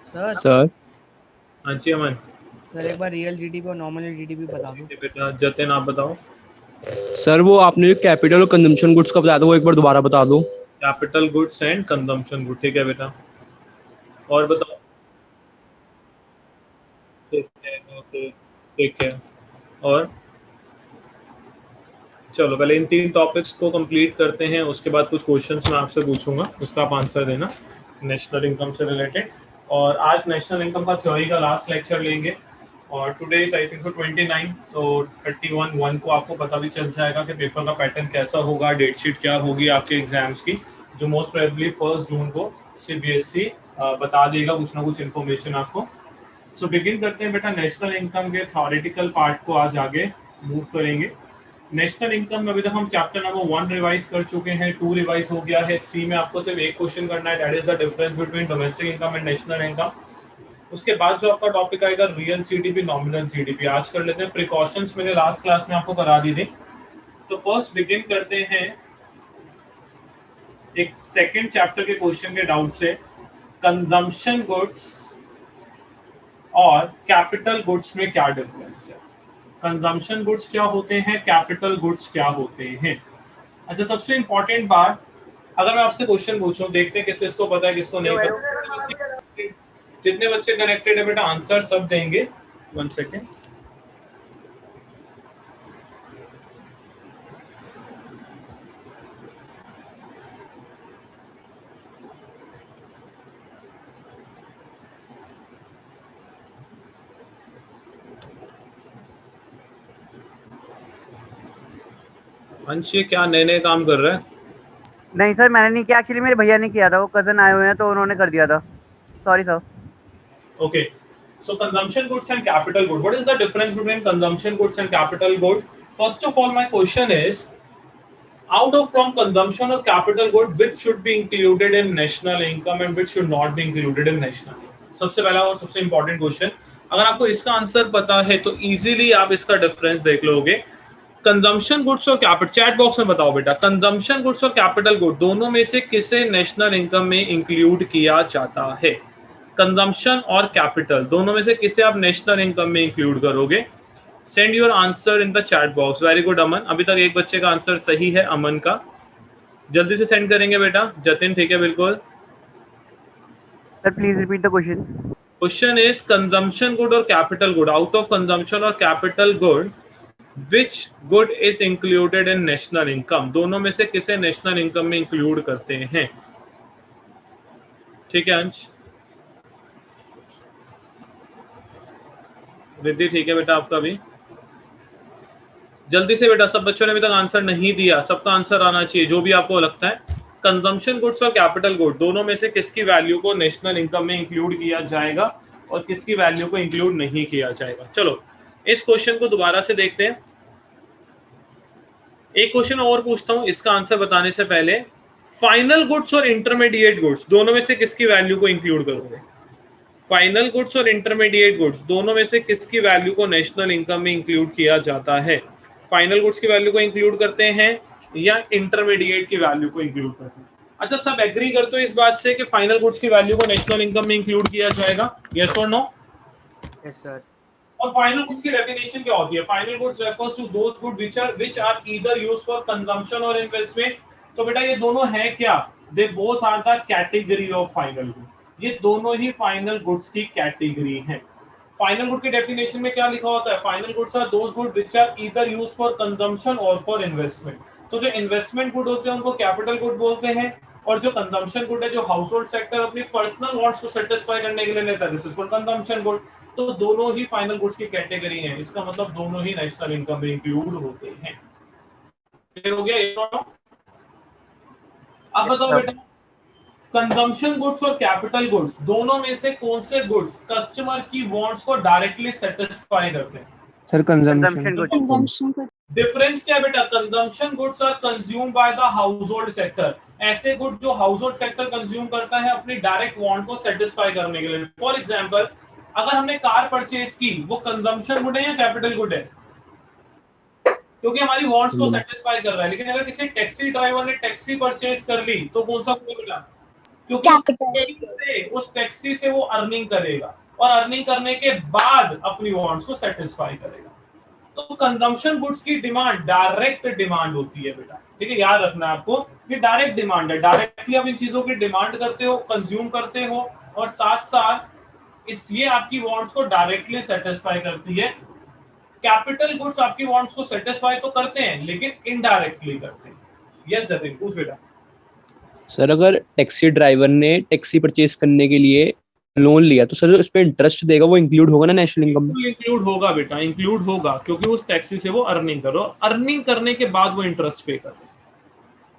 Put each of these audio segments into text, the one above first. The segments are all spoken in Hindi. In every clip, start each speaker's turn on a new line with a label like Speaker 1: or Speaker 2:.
Speaker 1: सर
Speaker 2: सर
Speaker 3: हाँ जी अमन।
Speaker 1: सर एक बार रियल जीडीपी और नॉमिनल जीडीपी बता दो।
Speaker 3: ठीक है बेटा, जतिन आप बताओ।
Speaker 2: सर वो आपने जो कैपिटल और कंजम्पशन गुड्स का बताया था वो एक बार दोबारा बता दो।
Speaker 3: Capital goods and consumption good, ठीक है बेटा। और बताओ। ठीक है, ओके, ठीक है। और चलो पहले इन 3 टॉपिक्स को कंप्लीट करते हैं, उसके बाद कुछ क्वेश्चंस मैं आपसे पूछूंगा, उसका आप आंसर देना नेशनल इनकम से रिलेटेड। और आज नेशनल इनकम का थ्योरी का लास्ट लेक्चर लेंगे और today is I think so 29, तो 31 को आपको पता भी चल जाएगा कि पेपर का पैटर्न कैसा होगा, डेट शीट क्या होगी आपके एग्जाम्स की, जो मोस्ट प्रोबेबली 1 जून को सीबीएसई बता देगा कुछ ना कुछ इन्फॉर्मेशन आपको। सो बिगिन करते हैं बेटा, नेशनल इनकम के थ्योरेटिकल पार्ट को आज आगे मूव करेंगे। नेशनल इनकम में अभी तक हम चैप्टर नंबर 1 रिवाइज कर चुके हैं, 2 रिवाइज हो गया है, 3 में आपको सिर्फ एक क्वेश्चन करना है, that is the difference between domestic income and national income. उसके बाद जो आपका टॉपिक आएगा रियल जीडीपी, नॉमिनल जीडीपी। आज कर लेते हैं प्रिकॉशंस, मैंने लास्ट क्लास में आपको करा दी थी। तो फर्स्ट बिगिन करते हैं एक सेकंड चैप्टर के क्वेश्चन के डाउट से। कंजम्पशन गुड्स और कैपिटल गुड्स में क्या डिफरेंस है? कंजम्पशन गुड्स क्या होते हैं, कैपिटल गुड्स क्या होते हैं? अच्छा, सबसे इंपॉर्टेंट बात, अगर मैं आपसे क्वेश्चन पूछूं, देखते हैं किस किसको पता है किसको नहीं पता। जितने बच्चे कनेक्टेड है बेटा आंसर सब देंगे। 1 सेकेंड। अंश ये क्या नए नए काम कर रहा है?
Speaker 4: नहीं सर, मैंने नहीं किया, एक्चुअली मेरे भैया ने किया था, वो कजन आए हुए हैं तो उन्होंने कर दिया था। Sorry sir.
Speaker 3: Okay, so consumption goods and capital good. What is the difference between consumption goods and capital good? First of all, my question is, out of from consumption or capital good, which should be included in national income and which should not be included in national income? सबसे पहला और सबसे इंपॉर्टेंट क्वेश्चन, अगर आपको इसका आंसर पता है तो इजीली आप इसका डिफरेंस देख लोगे। कंजम्पशन गुड्स और कैपिटल, चैट बॉक्स में बताओ बेटा, कंजम्पशन गुड्स और कैपिटल गुड दोनों में से किसे नेशनल इनकम में इंक्लूड किया जाता है? कंजम्पशन और कैपिटल दोनों में से किसे आप नेशनल इनकम में इंक्लूड करोगे? Send your answer in the chat box. Very good Aman, अभी तक एक बच्चे का आंसर सही है, अमन का। जल्दी से सेंड करेंगे बेटा। जतिन ठीक है बिल्कुल।
Speaker 4: Sir please repeat the question.
Speaker 3: Question is consumption good और capital good, out of consumption और capital good which good is included in national income? दोनों में से किसे नेशनल इनकम में इंक्लूड करते हैं? ठीक है अंश। रिद्धि ठीक है बेटा, आपका भी जल्दी से बेटा। सब बच्चों ने अभी तक आंसर नहीं दिया, सबका आंसर आना चाहिए जो भी आपको लगता है। कंजम्पशन गुड्स और कैपिटल गुड दोनों में से किसकी वैल्यू को नेशनल इनकम में इंक्लूड किया जाएगा और किसकी वैल्यू को इंक्लूड नहीं किया जाएगा? चलो इस क्वेश्चन को दोबारा से देखते हैं। एक क्वेश्चन और पूछता हूं इसका आंसर बताने से पहले। फाइनल गुड्स और इंटरमीडिएट गुड्स दोनों में से किसकी वैल्यू को इंक्लूड करोगे? फाइनल गुड्स और इंटरमीडिएट गुड्स दोनों में से किसकी वैल्यू को नेशनल इनकम में इंक्लूड किया जाता है? फाइनल गुड्स की वैल्यू को इंक्लूड करते हैं या इंटरमीडिएट की वैल्यू को इंक्लूड करते हैं? अच्छा, सब एग्री करते हो इस बात से कि फाइनल गुड्स की वैल्यू को नेशनल इनकम में इंक्लूड किया जाएगा? यस और नो?
Speaker 1: Yes sir.
Speaker 3: और फाइनल गुड्स की डेफिनेशन क्या होती है? Final goods refers to those good which are either used for consumption और इन्वेस्टमेंट। तो बेटा ये दोनों है क्या? They both are the category of final good. ये दोनों ही फाइनल गुड्स की कैटेगरी हैं। फाइनल गुड की डेफिनेशन में क्या लिखा होता है? Final goods are those good which are either used for consumption और फॉर इन्वेस्टमेंट। तो जो इन्वेस्टमेंट गुड होते हैं उनको कैपिटल गुड बोलते हैं, और जो कंजम्पशन गुड है, जो हाउस होल्ड सेक्टर अपनी पर्सनल वांट्स को सेटिस्फाई करने के लिए लेता है, this is called consumption good. तो दोनों ही फाइनल गुड्स की कैटेगरी हैं, इसका मतलब दोनों ही नेशनल इनकम में इंक्लूड होते हैं। क्लियर हो गया ये दोनों? अब बताओ बेटा, कंजम्पशन गुड्स और कैपिटल गुड्स दोनों में से कौन से गुड्स कस्टमर की वांट्स को डायरेक्टली सेटिस्फाई करते हैं?
Speaker 2: Sir
Speaker 4: consumption good.
Speaker 3: डिफरेंस क्या है बेटा? Consumption goods are consume by the household sector. ऐसे गुड जो हाउस होल्ड सेक्टर कंज्यूम करता है अपनी डायरेक्ट वांट को सेटिस्फाई करने के लिए। फॉर एग्जांपल, अगर हमने कार परचेज की, वो कंजम्पशन गुड है या कैपिटल गुड है? क्योंकि हमारी वांट्स को सेटिस्फाई कर रहा है। लेकिन अगर किसी टैक्सी ड्राइवर ने टैक्सी परचेज कर ली तो कौन सा गुड है बेटा? क्योंकि
Speaker 5: कैपिटल
Speaker 3: उस टैक्सी से वो अर्निंग करेगा और अर्निंग करने के बाद अपनी वांट्स को सेटिस्फाई करेगा। तो कंजम्पशन गुड्स की डिमांड डायरेक्ट डिमांड होती है बेटा, ठीक है, याद रखना आपको, ये डायरेक्ट डिमांड है। डायरेक्टली आप इन चीजों की डिमांड करते हो, कंज्यूम करते हो, और साथ साथ ये आपकी वांट्स को डायरेक्टली सेटिस्फाई करती है। कैपिटल गुड्स आपकी वांट्स को सेटिस्फाई तो करते हैं लेकिन इनडायरेक्टली करते हैं। यस जतिन, पूछ बेटा।
Speaker 2: सर अगर टैक्सी ड्राइवर ने टैक्सी परचेज करने के लिए लोन लिया तो सर उस पर इंटरेस्ट देगा, वो इंक्लूड होगा ना नेशनल इनकम में?
Speaker 3: इंक्लूड होगा बेटा, इंक्लूड होगा, क्योंकि उस टैक्सी से वो अर्निंग करो, अर्निंग करने के बाद वो इंटरेस्ट पे करे।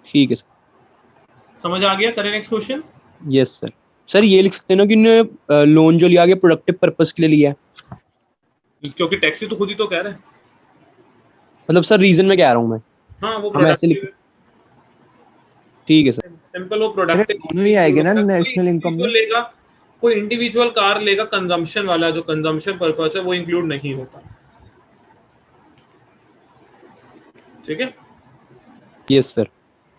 Speaker 2: ठीक है सर,
Speaker 3: समझ आ गया? करें next question.
Speaker 2: Yes sir. Sir ये लिख सकते हैं ना कि उन्होंने लोन जो लिया गया प्रोडक्टिव पर्पस के लिए लिया है,
Speaker 3: क्योंकि टैक्सी तो खुद ही तो कह रहे हैं।
Speaker 2: मतलब सर रीजन में कह रहा हूँ मैं।
Speaker 3: हाँ, वो
Speaker 2: हम ऐसे लिख
Speaker 3: प्रोडक्टिव,
Speaker 2: ठीक है सर।
Speaker 3: सिंपल, वो प्रोडक्टिव
Speaker 6: दोनों ही आएंगे ना नेशनल इनकम में?
Speaker 3: लेगा, कोई इंडिविजुअल कार लेगा कंजम्पशन वाला, जो कंजम्पशन पर्पस है वो इंक्लूड नहीं होता। ठीक है,
Speaker 2: यस सर।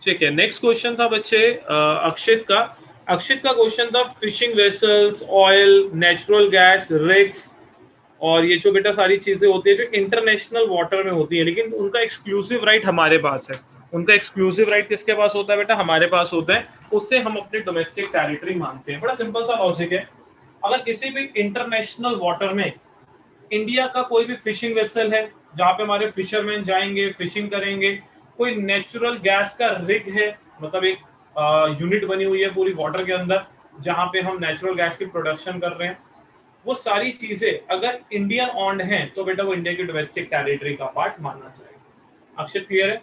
Speaker 3: ठीक है। नेक्स्ट क्वेश्चन था बच्चे अक्षित का। अक्षित का क्वेश्चन था fishing vessels, oil, natural gas, rigs, और ये जो बेटा सारी चीजें होती है जो इंटरनेशनल वाटर में होती है, लेकिन उनका एक्सक्लूसिव राइट हमारे पास है। उनका एक्सक्लूसिव राइट किसके पास होता है बेटा? हमारे पास होता है। उससे हम अपनी डोमेस्टिक टेरिटरी मानते हैं। बड़ा सिंपल सा लॉजिक है। अगर किसी भी इंटरनेशनल वाटर में इंडिया का कोई भी फिशिंग वेसल है जहाँ पे हमारे फिशरमैन जाएंगे, फिशिंग करेंगे, कोई नेचुरल गैस का रिग है, मतलब एक यूनिट बनी हुई है पूरी वाटर के अंदर जहाँ पे हम नेचुरल गैस की प्रोडक्शन कर रहे हैं, वो सारी चीजें अगर इंडियन ऑन्ड हैं तो बेटा वो इंडिया की डोमेस्टिक टेरिटरी का पार्ट मानना चाहिए। अक्षर क्लियर है?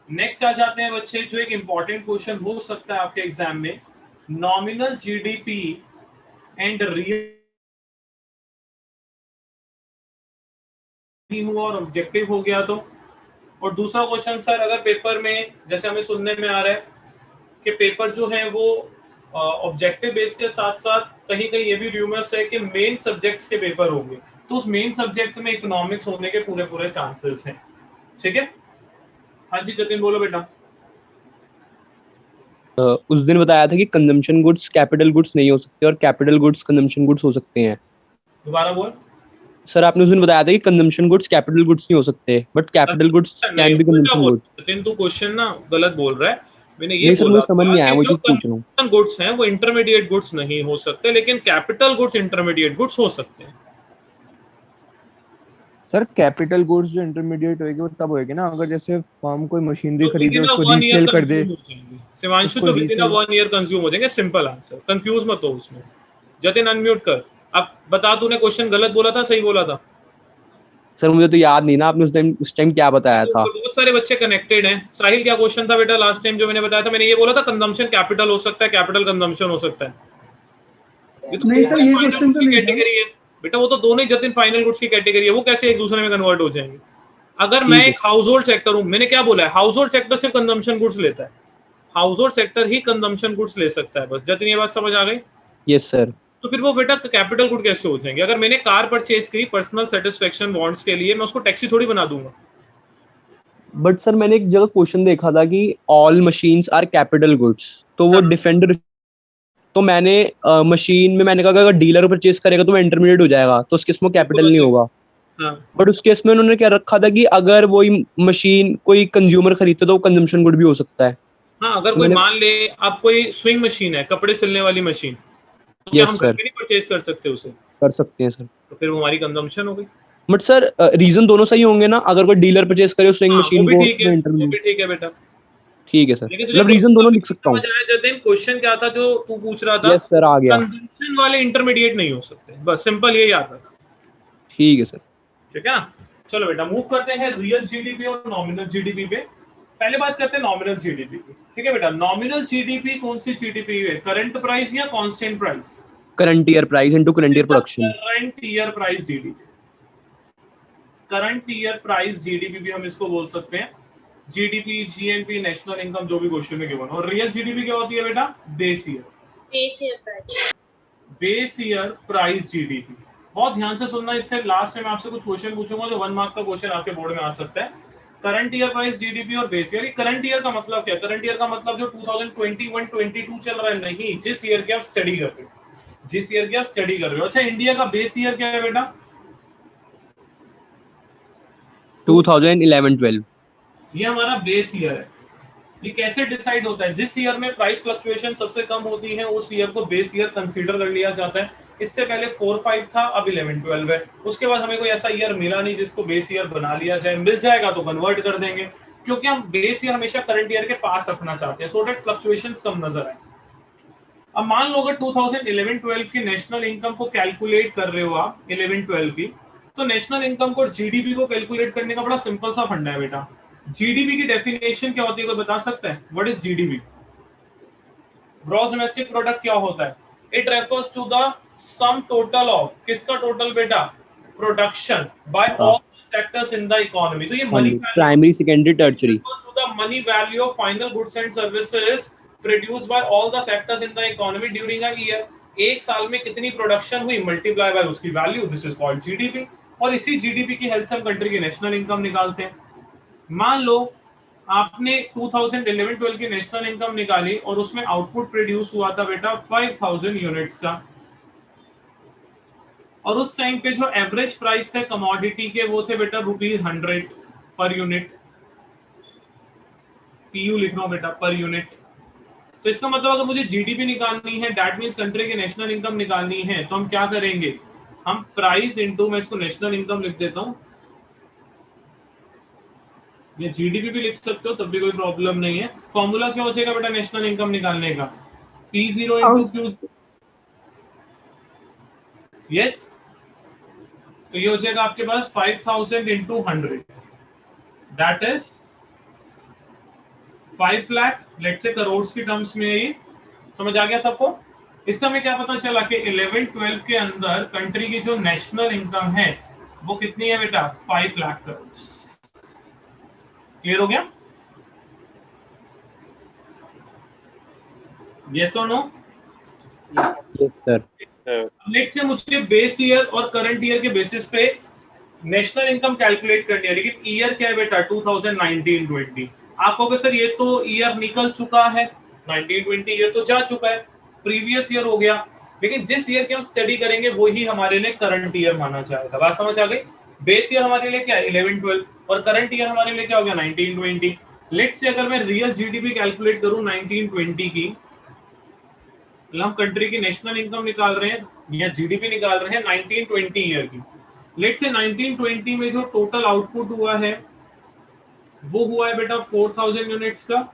Speaker 3: नेक्स्ट आ जाते हैं बच्चे, जो एक इंपॉर्टेंट क्वेश्चन हो सकता है आपके एग्जाम में, नॉमिनल जीडीपी एंड रियल हुआ और ऑब्जेक्टिव हो गया तो। और दूसरा क्वेश्चन सर, अगर पेपर में जैसे हमें सुनने में आ रहा है कि पेपर जो है वो ऑब्जेक्टिव बेस के साथ साथ कहीं कहीं ये भी रूमर्स है कि मेन सब्जेक्ट्स के पेपर होंगे, तो उस मेन सब्जेक्ट में इकोनॉमिक्स होने के पूरे पूरे चांसेस हैं। ठीक है, हाँ जी जतिन बोलो बेटा।
Speaker 2: उस दिन बताया था कि कंजम्पशन गुड्स कैपिटल गुड्स नहीं हो सकते और कैपिटल गुड्स कंजम्पशन गुड्स हो सकते हैं।
Speaker 3: दोबारा बोल
Speaker 2: सर आपने उस दिन बताया था कि कंजम्पशन गुड्स कैपिटल गुड्स नहीं हो सकते, but capital goods can be consumption goods.
Speaker 3: Jatin तू क्वेश्चन ना गलत बोल रहा है। मैंने ये
Speaker 2: नहीं सर,
Speaker 3: बोला
Speaker 2: मुझे समझ नहीं आया, वो
Speaker 3: जो
Speaker 2: चीज पूछ रहा हूँ।
Speaker 3: कंजम्पशन गुड्स हैं वो इंटरमीडिएट गुड्स नहीं हो सकते, लेकिन कैपिटल गुड्स इंटरमीडिएट गुड्स हो सकते हैं।
Speaker 6: सर कैपिटल गुड्स जो इंटरमीडिएट होएगी वो तब होएगी ना अगर जैसे फर्म कोई मशीनरी खरीदे
Speaker 3: तो
Speaker 6: उसको रीसेल कर दे।
Speaker 3: शिवांशु तो विद इन 1 ईयर कंज्यूम हो जाएंगे। सिंपल आंसर, कंफ्यूज मत हो उसमें। जतिन अनम्यूट कर। अब बता, तूने क्वेश्चन गलत बोला था सही बोला था?
Speaker 2: सर मुझे तो याद नहीं ना आपने उस टाइम क्या बताया था।
Speaker 3: बहुत सारे बच्चे कनेक्टेड हैं। साहिल क्या क्वेश्चन था बेटा लास्ट टाइम जो मैंने बताया था? मैंने ये बोला था कंजम्पशन कैपिटल हो सकता है, कैपिटल कंजम्पशन हो सकता है। ये तो
Speaker 7: नहीं सर, ये क्वेश्चन तो नहीं
Speaker 3: कैटेगरी है बेटा, वो तो दोनों ही जतिन फाइनल गुड्स की कैटेगरी है, वो कैसे एक दूसरे में कन्वर्ट हो जाएंगे? अगर मैं एक हाउस होल्ड सेक्टर हूं, मैंने क्या बोला है, हाउस होल्ड सेक्टर सिर्फ कंजम्पशन गुड्स लेता है, हाउस होल्ड सेक्टर ही कंजम्पशन गुड्स ले सकता है बस। जतिन ये बात समझ आ गई?
Speaker 2: Yes sir.
Speaker 3: तो फिर वो बेटा कैपिटल गुड कैसे हो जाएंगे? अगर मैंने कार परचेज की पर्सनल सेटिस्फेक्शन वांट्स के लिए, मैं उसको टैक्सी थोड़ी बना दूंगा।
Speaker 2: बट सर मैंने एक जगह क्वेश्चन देखा था कि all machines are capital goods, तो वो डिफेंडर, तो मैंने मशीन में मैंने कहा अगर डीलर परचेज करेगा तो वो इंटरमीडिएट हो जाएगा, तो उस केस में कैपिटल नहीं होगा। बट उस केस में उन्होंने क्या रखा था कि अगर वही मशीन कोई कंज्यूमर खरीदता तो वो कंजम्पशन गुड भी हो सकता है।
Speaker 3: हाँ, अगर कोई मान ले आप कोई स्विंग मशीन है, कपड़े सिलने वाली मशीन, तो क्या हम घर पे नहीं परचेज कर सकते उसे? कर
Speaker 2: सकते हैं सर।
Speaker 3: तो फिर वो हमारी कंजम्पशन हो गई।
Speaker 2: बट सर रीजन दोनों सही होंगे ना, अगर कोई डीलर परचेज करे स्विंग मशीन को,
Speaker 3: वो भी ठीक है बेटा।
Speaker 2: ठीक है सर, मतलब रीजन दोनों लिख सकता हूँ।
Speaker 3: जतिन क्वेश्चन क्या था जो तू पूछ रहा था?
Speaker 2: यस सर, आ गया।
Speaker 3: कंजम्पशन वाले इंटरमीडिएट नहीं हो सकते, बस सिंपल ये याद रख।
Speaker 2: ठीक है सर।
Speaker 3: ठीक है ना? चलो बेटा मूव करते हैं रियल जीडीपी और नॉमिनल जीडीपी पे। पहले बात करते हैं नॉमिनल जीडीपी की। ठीक है बेटा, नॉमिनल जीडीपी कौन सी जीडीपी है? करंट प्राइस या constant price?
Speaker 2: Current year price into current year production.
Speaker 3: Current year price GDP, current year price GDP भी हम इसको बोल सकते हैं। जीडीपी, जीएनपी, नेशनल इनकम, जो भी क्वेश्चन में गिवन। और रियल जीडीपी क्या होती है बेटा? Base year, base year price GDP. बहुत ध्यान से सुनना, इससे लास्ट में आपसे कुछ क्वेश्चन पूछूंगा जो 1 मार्क का क्वेश्चन आपके बोर्ड में आ सकता है। करंट ईयर प्राइस जीडीपी और बेस ईयर। करंट ईयर का मतलब क्या? करंट ईयर का मतलब जो 2021-22 चल रहा है, नहीं, जिस ईयर की आप स्टडी कर रहे हो, जिस ईयर की आप स्टडी कर रहे हो। अच्छा, इंडिया का बेस ईयर क्या है बेटा?
Speaker 2: 2011-12।
Speaker 3: ये हमारा बेस ईयर है। ये कैसे डिसाइड होता है? जिस ईयर में प्राइस फ्लक्चुएशन सबसे कम होती है उस ईयर को बेस ईयर कंसीडर कर लिया जाता है। इससे पहले 4-5 था, अब 11-12 है। उसके बाद हमें कोई ऐसा ईयर मिला नहीं जिसको बेस ईयर बना लिया जाए। मिल जाएगा तो कन्वर्ट कर देंगे, क्योंकि हम बेस ईयर हमेशा करंट ईयर के पास रखना चाहते हैं, सो दैट फ्लक्चुएशंस कम नजर आए। अब मान लो अगर 2011-12 की नेशनल इनकम को कैलकुलेट कर रहे हो आप 11-12 की, तो नेशनल इनकम को जीडीपी को कैलकुलेट करने का बड़ा सिंपल सा फंडा है बेटा। जीडीपी की डेफिनेशन क्या होती है, कोई बता सकता है? What is GDP? Gross domestic product क्या होता है? It refers to the sum total of, किसका टोटल बेटा? Production by all sectors in the economy. तो ये money
Speaker 2: primary, secondary, tertiary.
Speaker 3: to the money value of final goods and services produced by all the sectors in the economy during a year। एक साल में कितनी प्रोडक्शन हुई मल्टीप्लाई बाय उसकी value, this is called GDP. और इसी जीडीपी की हेल्प से हम कंट्री की नेशनल इनकम निकालते हैं। मान लो आपने 2011-12 की नेशनल इनकम निकाली और उसमें आउटपुट प्रोड्यूस हुआ था बेटा 5000 यूनिट्स का, और उस टाइम पे जो एवरेज प्राइस थे कमोडिटी के वो थे बेटा ₹100 पर यूनिट। पीयू लिख रहा हूं बेटा, पर यूनिट। तो इसका मतलब अगर मुझे जीडीपी निकालनी है, दैट मींस कंट्री की नेशनल इनकम निकालनी है, तो हम क्या करेंगे? हम प्राइस इनटू, मैं इसको नेशनल इनकम लिख देता हूं, ये जीडीपी भी लिख सकते हो तब भी कोई प्रॉब्लम नहीं है। फॉर्मूला क्या हो जाएगा बेटा नेशनल इनकम निकालने का? P0 into Q। यस, तो ये हो जाएगा आपके पास 5000 into 100, that is 5 lakh. Let's say crore की टर्म्स में। ये समझ आ गया सबको? इस समय क्या पता चला कि 11-12 के अंदर कंट्री की जो नेशनल इनकम है वो कितनी है बेटा? 5 लाख करोड़। क्लियर हो गया? यस और नो?
Speaker 2: Yes sir.
Speaker 3: नेक्स्ट से मुझे बेस ईयर और करंट ईयर के बेसिस पे नेशनल इनकम कैलकुलेट करनी है, लेकिन ईयर क्या है बेटा? 2019-20। आप कहोगे सर ये तो ईयर निकल चुका है, 19-20 ईयर तो जा चुका है, प्रीवियस ईयर हो गया। लेकिन जिस ईयर की हम स्टडी करेंगे वही हमारे लिए करंट ईयर माना जाएगा। बात समझ आ गई? बेस ईयर हमारे लिए क्या है? 11-12, और करंट ईयर हमारे लिए क्या हो गया? 19-20। लेट्स से अगर मैं रियल जीडीपी कैलकुलेट करूं 19-20 की, हम कंट्री की नेशनल इनकम निकाल रहे हैं या जीडीपी निकाल रहे हैं 19-20 ईयर की। लेट्स से 19-20 में जो टोटल आउटपुट हुआ है वो हुआ है बेटा 4000 यूनिट्स का,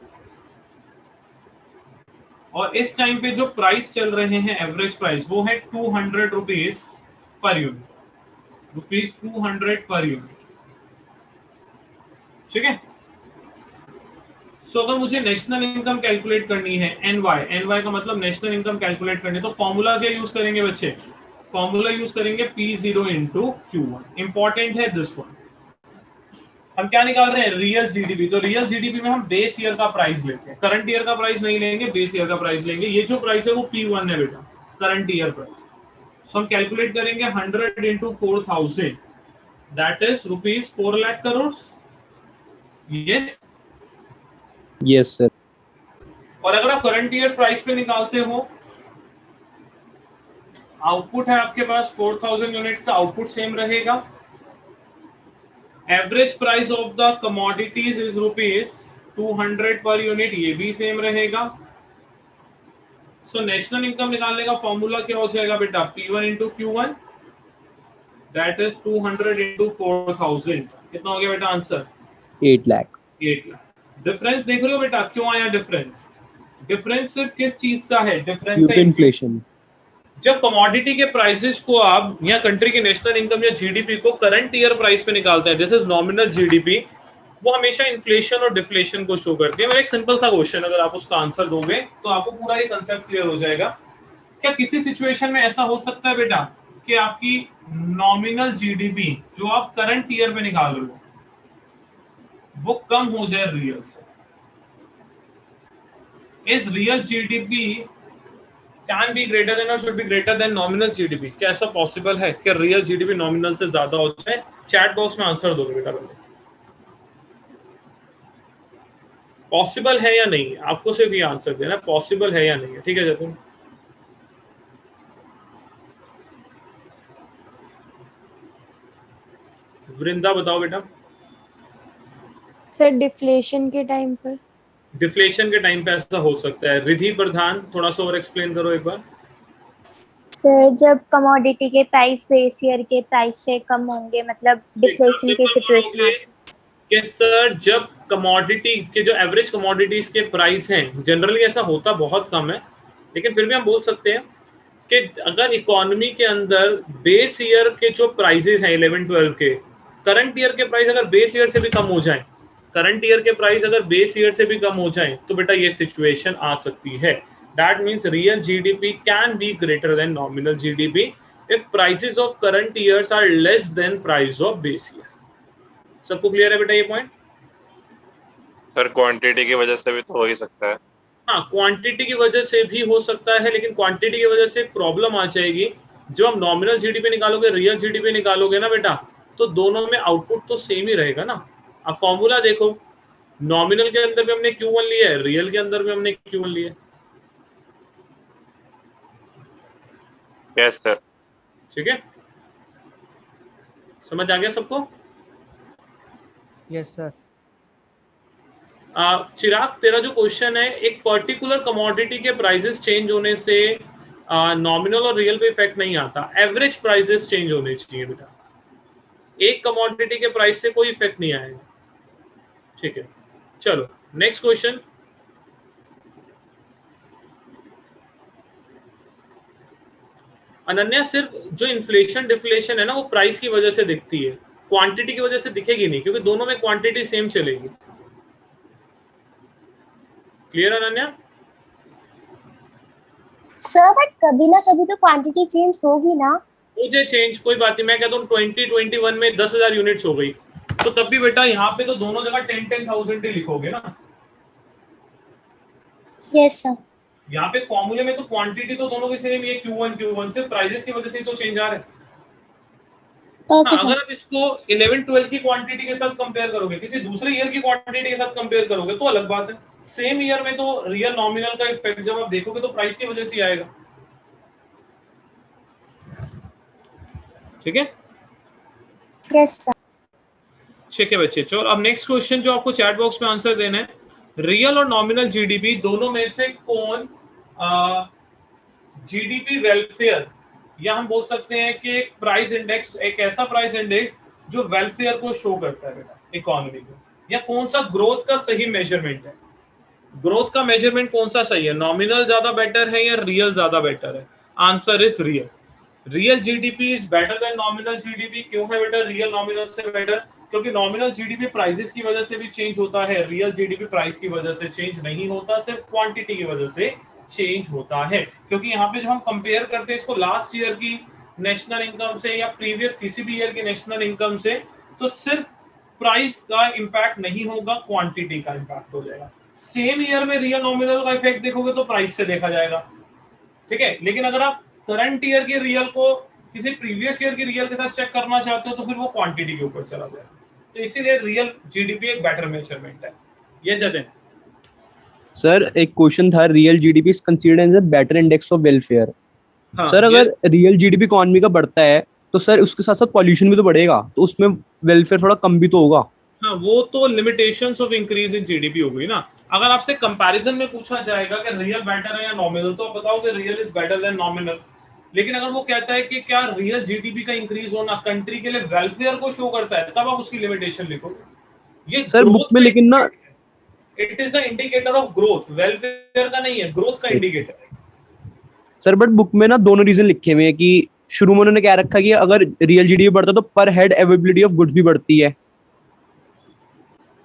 Speaker 3: और इस टाइम पे जो प्राइस चल रहे हैं एवरेज प्राइस वो है 200 rupees per unit, ₹200 per unit. ठीक है? सो अगर मुझे नेशनल इनकम कैलकुलेट करनी है, एनवाई का मतलब नेशनल इनकम कैलकुलेट करनी है, तो फॉर्मूला क्या यूज करेंगे बच्चे? फॉर्मूला यूज करेंगे P0 इंटू Q1। इंपॉर्टेंट है दिस वन। हम क्या निकाल रहे हैं? Real GDP. तो रियल जीडीपी में हम बेस ईयर का प्राइस लेते हैं, करंट ईयर का प्राइस नहीं लेंगे, बेस ईयर का प्राइस लेंगे। ये जो प्राइस है वो P1 है बेटा, करंट ईयर प्राइस। सो हम कैलकुलेट करेंगे 100 into 4000, that is ₹4 lakh crore. Yes,
Speaker 2: yes sir.
Speaker 3: और अगर आप करंट ईयर प्राइस पे निकालते हो, आउटपुट है आपके पास 4000 यूनिट्स का, आउटपुट सेम रहेगा। Average price of the commodities is ₹200 per unit, ये भी सेम रहेगा। सो नेशनल इनकम निकालने का फॉर्मूला क्या हो जाएगा बेटा? P1 into Q1, that is 200 into 4000। कितना हो गया बेटा आंसर?
Speaker 2: 8 लाख।
Speaker 3: 8 लाख। डिफरेंस देख रहे हो बेटा? क्यों आया डिफरेंस? डिफरेंस सिर्फ किस चीज का है? डिफरेंस है
Speaker 2: इन्फ्लेशन।
Speaker 3: जब कमोडिटी के प्राइसेस को आप या कंट्री की नेशनल इनकम या जीडीपी को करंट ईयर प्राइस पे निकालते हैं, दिस इज नॉमिनल जीडीपी, वो हमेशा इन्फ्लेशन और डिफ्लेशन को शो करती है। मेरा एक सिंपल सा क्वेश्चन, अगर आप उसका आंसर दोगे तो आपको पूरा ये कंसेप्ट क्लियर हो जाएगा। क्या किसी सिचुएशन में ऐसा हो सकता है बेटा कि आपकी नॉमिनल जीडीपी जो आप करंट ईयर पे निकाल रहे हो वो कम हो जाए रियल से? Is real GDP can be greater than और should be greater than nominal GDP? क्या ऐसा पॉसिबल है कि रियल जीडीपी नॉमिनल से ज्यादा हो जाए? चैट बॉक्स में आंसर दो बेटा। पॉसिबल है या नहीं, आपको सिर्फ ये आंसर देना पॉसिबल है या नहीं है, ठीक है जतिन? वृंदा बताओ बेटा।
Speaker 5: सर डिफ्लेशन के टाइम पर।
Speaker 3: डिफ्लेशन के टाइम पे ऐसा हो सकता है। रिधि प्रधान थोड़ा सा और एक्सप्लेन करो एक बार।
Speaker 7: सर जब कमोडिटी के प्राइस बेस ईयर के प्राइस से कम होंगे, मतलब डिफ्लेशन की सिचुएशन आ
Speaker 3: कि सर जब कमोडिटी के जो एवरेज कमोडिटीज के प्राइस हैं, जनरली ऐसा होता बहुत कम है, लेकिन फिर भी हम बोल सकते हैं कि अगर इकोनॉमी के अंदर बेस ईयर के जो प्राइसेस हैं 11-12 के, करंट ईयर के प्राइस अगर बेस ईयर से भी कम हो जाएं, करंट ईयर के प्राइस अगर बेस ईयर से भी कम हो जाएं, तो बेटा ये सिचुएशन आ सकती है। That means real GDP can be greater than nominal GDP if prices of current years are less than price of base year. सबको क्लियर है बेटा ये पॉइंट?
Speaker 8: सर क्वांटिटी की वजह से भी तो हो ही सकता है।
Speaker 3: हाँ, क्वांटिटी की वजह से भी हो सकता है, लेकिन क्वांटिटी की वजह से प्रॉब्लम आ जाएगी। जब हम नॉमिनल जीडीपी निकालोगे, रियल जीडीपी निकालोगे ना बेटा, तो दोनों में आउटपुट तो सेम ही रहेगा ना। अब फॉर्मूला देखो, नॉमिनल के अंदर भी हमने Q1 लिया है, रियल के अंदर भी हमने Q1 लिया है।
Speaker 8: Yes sir.
Speaker 3: ठीक है, समझ आ गया सबको?
Speaker 1: Yes sir.
Speaker 3: चिराग, तेरा जो क्वेश्चन है, एक पर्टिकुलर कमोडिटी के प्राइसेस चेंज होने से नॉमिनल और रियल पे इफेक्ट नहीं आता, एवरेज प्राइसेस चेंज होने चाहिए बेटा। एक कमोडिटी के प्राइस से कोई इफेक्ट नहीं आएगा। ठीक है, चलो नेक्स्ट क्वेश्चन। अनन्या, सिर्फ जो इन्फ्लेशन डिफ्लेशन है ना, वो प्राइस की वजह से दिखती है, क्वांटिटी की वजह से दिखेगी नहीं, क्योंकि दोनों में क्वांटिटी सेम चलेगी। क्लियर अनन्या?
Speaker 7: सर बट कभी ना कभी तो क्वांटिटी चेंज होगी ना।
Speaker 3: मुझे चेंज कोई बात नहीं, मैं कहता हूँ 2021 में 10,000 यूनिट्स हो गई, तो तब भी बेटा यहाँ पे तो दोनों जगह 10,000 ही लिखोगे ना।
Speaker 7: Yes sir.
Speaker 3: यहाँ पे फॉर्मूले में तो क्वांटिटी तो दोनों की सेम ही है, Q1 से प्राइसेस की वजह से तो चेंज आ रहा है।
Speaker 7: ओके
Speaker 3: अगर
Speaker 7: सर।
Speaker 3: आप इसको 11-12 की क्वांटिटी के साथ कंपेयर करोगे, किसी दूसरे ईयर की क्वांटिटी के साथ कंपेयर करोगे तो अलग बात है। सेम ईयर में तो रियल नॉमिनल का इफेक्ट जब आप देखोगे तो प्राइस की वजह से ही आएगा। ठीक है?
Speaker 7: Yes sir.
Speaker 3: ठीक है बच्चे, चलो अब नेक्स्ट क्वेश्चन जो आपको चैट बॉक्स में आंसर देना है, रियल और नॉमिनल जीडीपी दोनों में से कौन जीडीपी वेलफेयर, या हम बोल सकते हैं कि एक प्राइस इंडेक्स, एक ऐसा प्राइस इंडेक्स जो वेलफेयर को शो करता है बेटा इकोनॉमी को, या कौन सा ग्रोथ का सही मेजरमेंट है? ग्रोथ का मेजरमेंट कौन सा सही है, नॉमिनल ज्यादा बेटर है या रियल ज्यादा बेटर है? Answer is real. Real GDP is better than nominal GDP. क्यों है बेटा रियल नॉमिनल से बेटर? क्योंकि नॉमिनल जीडीपी प्राइसेस की वजह से भी चेंज होता है, रियल जीडीपी प्राइस की वजह से चेंज नहीं होता, सिर्फ क्वांटिटी की वजह से चेंज होता है। क्योंकि यहाँ पे जब हम कंपेयर करते हैं इसको लास्ट ईयर की नेशनल इनकम से या प्रीवियस किसी भी ईयर की नेशनल इनकम से, तो सिर्फ प्राइस का इंपैक्ट नहीं होगा, क्वांटिटी का इंपैक्ट हो जाएगा। सेम ईयर में रियल नॉमिनल का इफेक्ट देखोगे तो प्राइस से देखा जाएगा। ठीक है, लेकिन अगर आप करंट ईयर के रियल को किसी प्रीवियस ईयर के रियल के साथ चेक करना चाहते हो तो फिर वो क्वांटिटी के ऊपर चला जाएगा। तो इसीलिए रियल जीडीपी एक बेटर मेजरमेंट है। ये जतिन।
Speaker 2: सर एक क्वेश्चन था, real GDP is considered as a better index of welfare. Sir अगर रियल जीडीपी इकोनॉमी का बढ़ता है तो सर उसके साथ साथ पॉल्यूशन भी तो बढ़ेगा, तो उसमें वेलफेयर थोड़ा कम भी तो होगा।
Speaker 3: हाँ, वो तो limitations of increase in GDP हो गई ना। अगर आपसे कंपैरिजन में पूछा जाएगा कि रियल बेटर है या नॉमिनल, तो आप बताओगे real is better than nominal. लेकिन अगर वो कहता है कि क्या रियल जीडीपी का इंक्रीज होना कंट्री के लिए वेलफेयर को शो करता है, तब आप उसकी लिमिटेशन लिखोगे। ये
Speaker 2: सर बुक में लेकिन ना,
Speaker 3: it is a indicator of growth, welfare का नहीं है, ग्रोथ का इंडिकेटर है।
Speaker 2: सर बट बुक में ना दोनों रीजन लिखे हुए हैं कि शुरू में उन्होंने क्या रखा कि अगर रियल जीडीपी बढ़ता है तो पर हेड अवेलेबिलिटी ऑफ गुड्स भी बढ़ती है,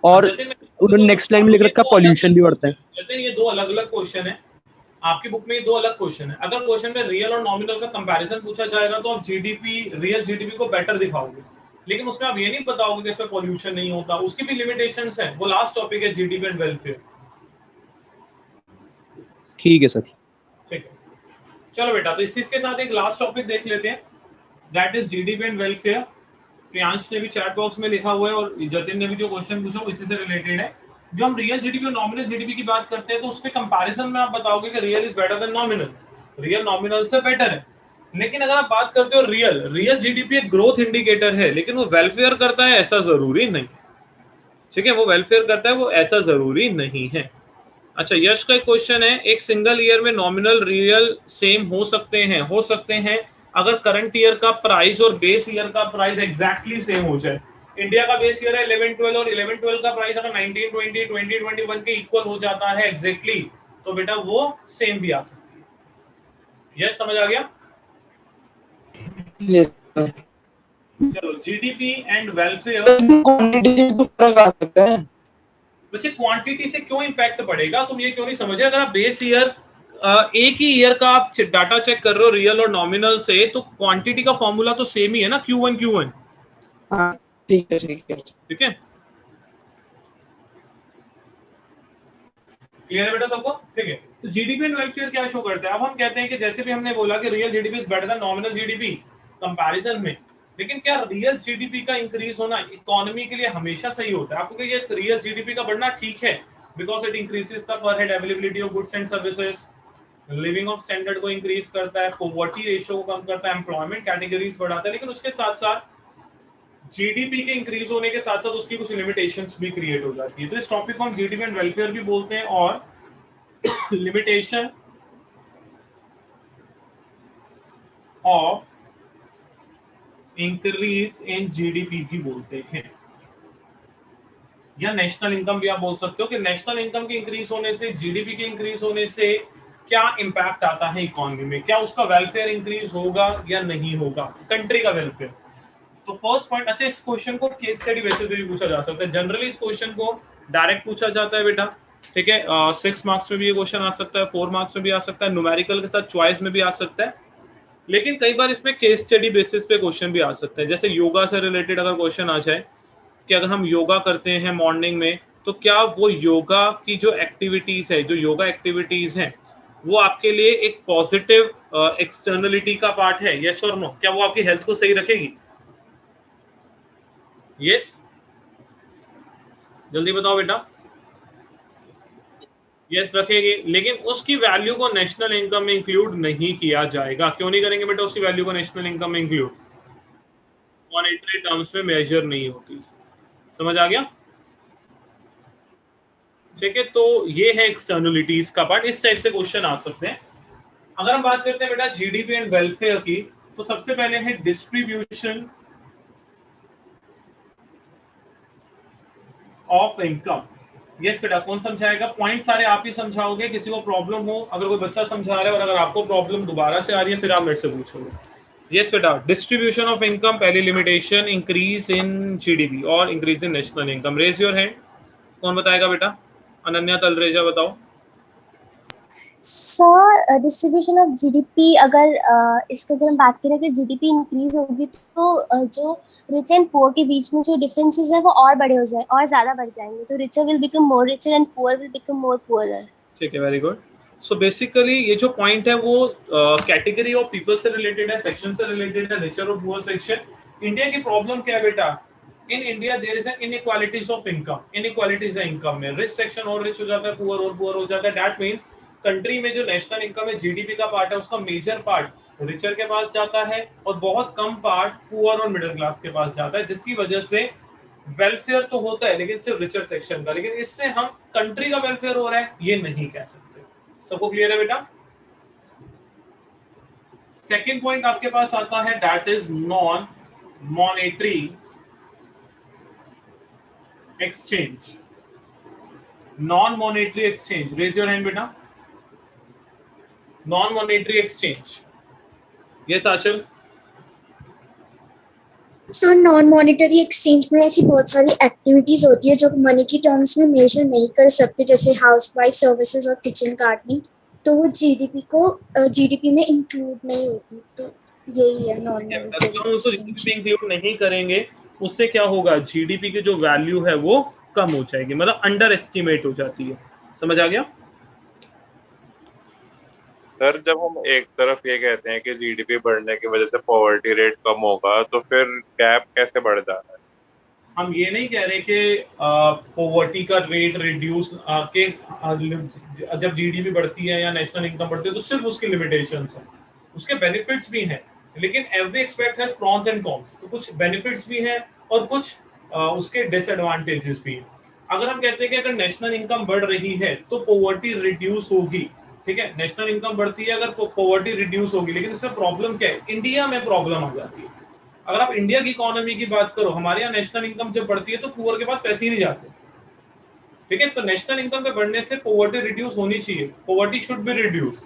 Speaker 2: और उन्होंने नेक्स्ट लाइन में लिख रखा पॉल्यूशन भी बढ़ता है।
Speaker 3: जतिन, ये दो अलग अलग क्वेश्चन है आपकी बुक में, ये दो अलग क्वेश्चन है। अगर क्वेश्चन में रियल और नॉमिनल का कंपैरिजन पूछा जाएगा तो आप जीडीपी, रियल जीडीपी को बेटर दिखाओगे, लेकिन उसमें आप ये नहीं बताओगे कि इसमें पॉल्यूशन नहीं होता, उसकी भी लिमिटेशंस हैं। वो लास्ट टॉपिक है, जीडीपी एंड वेलफेयर।
Speaker 2: ठीक है सर।
Speaker 3: ठीक है, चलो बेटा, तो इसी के साथ एक लास्ट टॉपिक देख लेते हैं, that is GDP and welfare. Priyansh ने भी चैट बॉक्स में लिखा हुआ है और जतिन ने भी जो क्वेश्चन पूछा वो इसी से रिलेटेड है। जो हम रियल जीडीपी और नॉमिनल जीडीपी की बात करते हैं तो उसके कंपैरिजन में आप बताओगे कि real is better than nominal, real nominal से बेटर है। लेकिन अगर आप बात करते हो रियल जीडीपी एक ग्रोथ इंडिकेटर है, लेकिन वो वेलफेयर करता है ऐसा जरूरी नहीं, ठीक है, वो वेलफेयर करता है वो ऐसा जरूरी नहीं है। अच्छा, यश का एक क्वेश्चन है, एक सिंगल ईयर में नॉमिनल रियल सेम हो सकते हैं अगर करंट ईयर का प्राइस और बेस ईयर का प्राइस एग्जैक्टली सेम हो जाए। इंडिया का बेस ईयर है 11-12 और 11-12 का प्राइस अगर 19-20 20-21 के इक्वल हो जाता है एग्जैक्टली, तो बेटा वो सेम भी आ सकती है। यस, समझ आ गया?
Speaker 2: Yes, sir.
Speaker 3: चलो, जीडीपी एंड वेलफेयर।
Speaker 2: क्वांटिटी से तो फर्क आ सकता है।
Speaker 3: बच्चे क्वांटिटी से क्यों इंपैक्ट पड़ेगा, तुम ये क्यों नहीं समझे? अगर आप बेस ईयर एक ही ईयर का आप डाटा चेक कर रहे हो रियल और नॉमिनल से, तो क्वांटिटी का फॉर्मूला तो सेम ही है ना, Q1
Speaker 2: हाँ, ठीक है ठीक है
Speaker 3: ठीक है। क्लियर है बेटा सबको? ठीक है, तो जीडीपी एंड वेलफेयर क्या शो करता है? अब हम कहते हैं कि जैसे भी हमने बोला कि real GDP is better than nominal GDP comparison में, लेकिन क्या रियल जीडीपी का इंक्रीज होना इकोनॉमी के लिए हमेशा सही होता है? आपको क्या ये रियल जीडीपी का बढ़ना ठीक है बिकॉज इट इंक्रीजेस द पर head availability of goods and services, living of standard को इंक्रीज करता है, पॉवर्टी रेशियो को कम करता है, एम्प्लॉयमेंट कैटेगरीज बढ़ाता है, लेकिन उसके साथ साथ जीडीपी के इंक्रीज होने के साथ साथ उसकी कुछ लिमिटेशंस भी क्रिएट हो जाती है। तो इस टॉपिक को हम जीडीपी एंड वेलफेयर भी बोलते हैं और limitation of increase in GDP भी बोलते हैं, या नेशनल इनकम भी आप बोल सकते हो कि नेशनल इनकम के इंक्रीज होने से, जीडीपी के इंक्रीज होने से क्या इंपैक्ट आता है इकोनॉमी में, क्या उसका वेलफेयर इंक्रीज होगा या नहीं होगा, कंट्री का वेलफेयर। तो फर्स्ट पॉइंट, अच्छा इस क्वेश्चन को केस स्टडी बेसिस पे भी पूछा जा सकता है। जनरली इस क्वेश्चन को डायरेक्ट पूछा जाता है बेटा, ठीक है, 6 मार्क्स में भी ये क्वेश्चन आ सकता है, 4 मार्क्स में भी आ सकता है, न्यूमेरिकल के साथ चॉइस में भी आ सकता है, लेकिन कई बार इसमें केस स्टडी बेसिस पे क्वेश्चन भी आ सकते हैं। जैसे योगा से रिलेटेड अगर क्वेश्चन आ जाए कि अगर हम योगा करते हैं मॉर्निंग में, तो क्या वो योगा की जो एक्टिविटीज है, जो योगा एक्टिविटीज हैं, वो आपके लिए एक पॉजिटिव एक्सटर्नलिटी का पार्ट है, यस और नो? क्या वो आपकी हेल्थ को सही रखेगी? यस, जल्दी बताओ बेटा। यस, रखेगी, लेकिन उसकी वैल्यू को नेशनल इनकम में इंक्लूड नहीं किया जाएगा। क्यों नहीं करेंगे बेटा उसकी वैल्यू को नेशनल इनकम में इंक्लूड? मॉनेटरी टर्म्स में मेजर नहीं होती। समझ आ गया? ठीक है, तो ये है एक्सटर्नलिटीज का पार्ट। इस टाइप से क्वेश्चन आ सकते हैं। अगर हम बात करते हैं बेटा जीडीपी एंड वेलफेयर की, तो सबसे पहले है डिस्ट्रीब्यूशन ऑफ इनकम। यस बेटा, कौन समझाएगा? पॉइंट सारे आप ही समझाओगे, किसी को प्रॉब्लम हो, अगर कोई बच्चा समझा रहा है और अगर आपको प्रॉब्लम दोबारा से आ रही है फिर आप मेरे से पूछोगे। यस बेटा, डिस्ट्रीब्यूशन ऑफ इनकम, पहली लिमिटेशन इंक्रीज इन जीडीपी और increase in national income. Raise your hand, कौन बताएगा बेटा? अनन्या तलरेजा बताओ।
Speaker 7: सर डिस्ट्रीब्यूशन ऑफ जीडीपी, अगर इसके अगर हम बात करें कि जीडीपी इंक्रीज होगी तो जो रिच एंड पुअर के बीच में जो डिफरेंसेस है वो और बड़े हो जाए और ज्यादा बढ़ जाएंगे, तो richer will become more richer and poor will become more poorer. ठीक
Speaker 3: है, वेरी गुड। सो बेसिकली ये जो पॉइंट है वो कैटेगरी ऑफ पीपल से रिलेटेड है, सेक्शन से रिलेटेड है, रिचर और पुअर सेक्शन। इंडिया की प्रॉब्लम क्या है बेटा? In India there is an inequalities of income, inequalities है इनकम में, रिच सेक्शन और रिच हो जाता है, पुअर और पुअर हो जाता है। दैट मींस कंट्री में जो नेशनल इनकम है, जीडीपी का पार्ट है, उसका मेजर पार्ट रिचर के पास जाता है और बहुत कम पार्ट पुअर और मिडिल क्लास के पास जाता है, जिसकी वजह से वेलफेयर तो होता है लेकिन सिर्फ रिचर सेक्शन का, लेकिन इससे हम कंट्री का वेलफेयर हो रहा है ये नहीं कह सकते। सबको क्लियर है बेटा? सेकंड पॉइंट आपके पास आता है, that is non monetary exchange. Non monetary exchange, raise your hand बेटा। Non monetary exchange, yes Achal.
Speaker 9: So non monetary exchange में ऐसी बहुत सारी एक्टिविटीज होती है जो मनी की टर्म्स में मेजर नहीं कर सकते, जैसे हाउसवाइफ सर्विसेज और किचन गार्डनिंग, तो वो जीडीपी में इंक्लूड नहीं होती। तो यही है नॉन मॉनेटरी
Speaker 3: इंक्लूड नहीं करेंगे, उससे क्या होगा? जीडीपी की जो वैल्यू है वो कम हो जाएगी, मतलब अंडर एस्टिमेट हो जाती है। समझ आ गया
Speaker 8: सर? जब हम एक तरफ ये कहते हैं कि जीडीपी बढ़ने की वजह से पॉवर्टी रेट कम होगा, तो फिर गैप कैसे बढ़ जा रहा है?
Speaker 3: हम ये नहीं कह रहे कि पॉवर्टी का रेट रिड्यूस के जब जीडीपी बढ़ती है या नेशनल इनकम बढ़ती है तो सिर्फ उसकी लिमिटेशंस हैं, उसके बेनिफिट्स भी हैं, लेकिन every expect has prawns and cons, तो कुछ बेनिफिट्स भी हैं और कुछ उसके डिसएडवांटेजेस भी हैं। अगर हम कहते हैं कि अगर नेशनल इनकम बढ़ रही है तो पॉवर्टी रिड्यूस होगी, ठीक है, नेशनल इनकम बढ़ती है अगर पॉवर्टी रिड्यूस होगी, लेकिन इसमें प्रॉब्लम क्या है, इंडिया में प्रॉब्लम आ जाती है। अगर आप इंडिया की इकोनॉमी की बात करो, हमारे यहाँ नेशनल इनकम जब बढ़ती है तो पुअर के पास पैसे ही नहीं जाते, ठीक है, तो नेशनल इनकम के बढ़ने से पॉवर्टी रिड्यूस होनी चाहिए, पॉवर्टी शुड बी रिड्यूस,